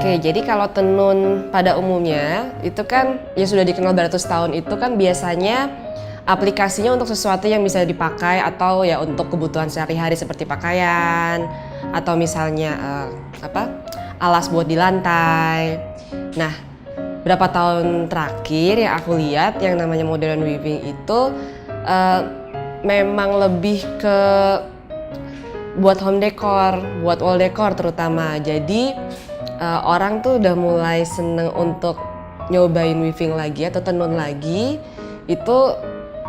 Oke, jadi kalau tenun pada umumnya itu kan ya sudah dikenal beratus tahun itu kan biasanya aplikasinya untuk sesuatu yang bisa dipakai atau ya untuk kebutuhan sehari-hari seperti pakaian atau misalnya alas buat di lantai. Nah, berapa tahun terakhir yang aku lihat yang namanya modern weaving itu memang lebih ke buat home decor, buat wall decor terutama. Jadi orang tuh udah mulai seneng untuk nyobain weaving lagi atau tenun lagi. Itu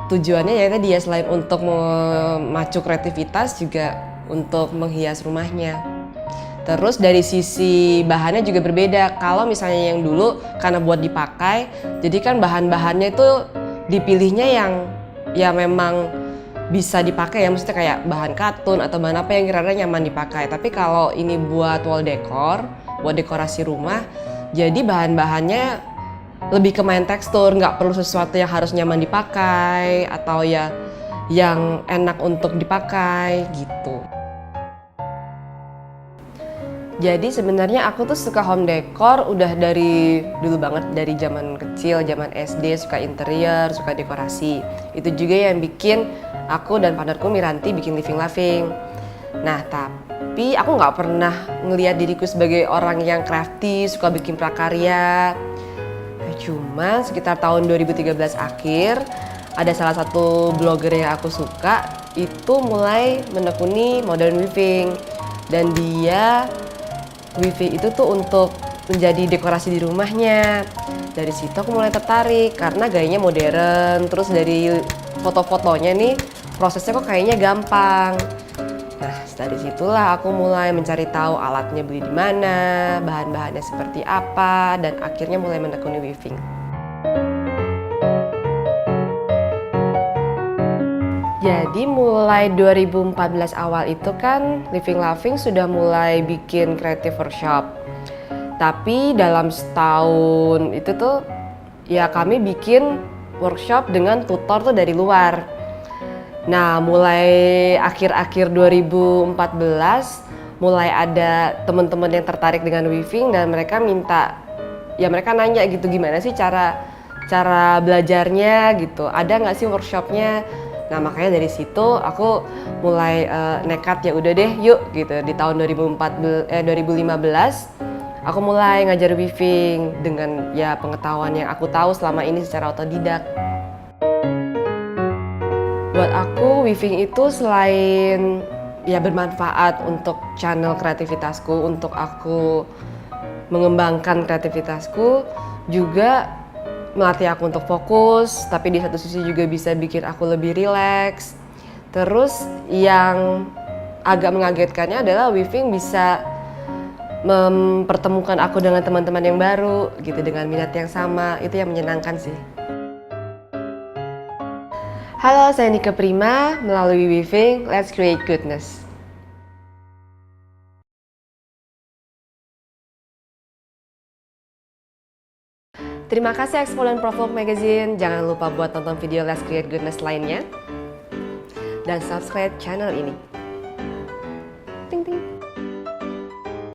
tujuannya ya tadi ya selain untuk memacu kreativitas juga untuk menghias rumahnya. Terus dari sisi bahannya juga berbeda. Kalau misalnya yang dulu karena buat dipakai, jadi kan bahan-bahannya itu dipilihnya yang ya memang bisa dipakai ya, maksudnya kayak bahan katun atau bahan apa yang kira-kira nyaman dipakai. Tapi kalau ini buat wall decor, buat dekorasi rumah, jadi bahan-bahannya lebih ke main tekstur, nggak perlu sesuatu yang harus nyaman dipakai atau ya yang enak untuk dipakai gitu. Jadi sebenarnya aku tuh suka home decor udah dari dulu banget, dari zaman kecil, zaman SD suka interior, suka dekorasi. Itu juga yang bikin aku dan partnerku Miranti bikin Living Loving. Nah, tapi aku nggak pernah ngelihat diriku sebagai orang yang crafty, suka bikin prakarya. Cuma sekitar tahun 2013 akhir, ada salah satu blogger yang aku suka itu mulai menekuni modern weaving. Dan dia weaving itu tuh untuk menjadi dekorasi di rumahnya. Dari situ aku mulai tertarik karena gayanya modern. Terus dari foto-fotonya nih prosesnya kok kayaknya gampang. Nah, dari situlah aku mulai mencari tahu alatnya beli di mana, bahan-bahannya seperti apa, dan akhirnya mulai menekuni weaving. Jadi mulai 2014 awal itu kan Living Loving sudah mulai bikin creative workshop. Tapi dalam setahun itu tuh ya kami bikin workshop dengan tutor tuh dari luar. Nah, mulai akhir-akhir 2014 mulai ada teman-teman yang tertarik dengan weaving dan mereka nanya gitu, gimana sih cara belajarnya gitu, ada nggak sih workshopnya. Nah, makanya dari situ aku mulai nekat, ya udah deh yuk gitu. Di tahun 2015 aku mulai ngajar weaving dengan ya pengetahuan yang aku tahu selama ini secara otodidak. Buat aku weaving itu selain ya bermanfaat untuk channel kreativitasku, untuk aku mengembangkan kreativitasku, juga melatih aku untuk fokus, tapi di satu sisi juga bisa bikin aku lebih rileks. Terus yang agak mengagetkannya adalah weaving bisa mempertemukan aku dengan teman-teman yang baru gitu, dengan minat yang sama. Itu yang menyenangkan sih. Halo, saya Nika Prima. Melalui weaving, let's create goodness. Terima kasih Expo dan Provoke Magazine. Jangan lupa buat nonton video Let's Create Goodness lainnya. Dan subscribe channel ini. Ting ting.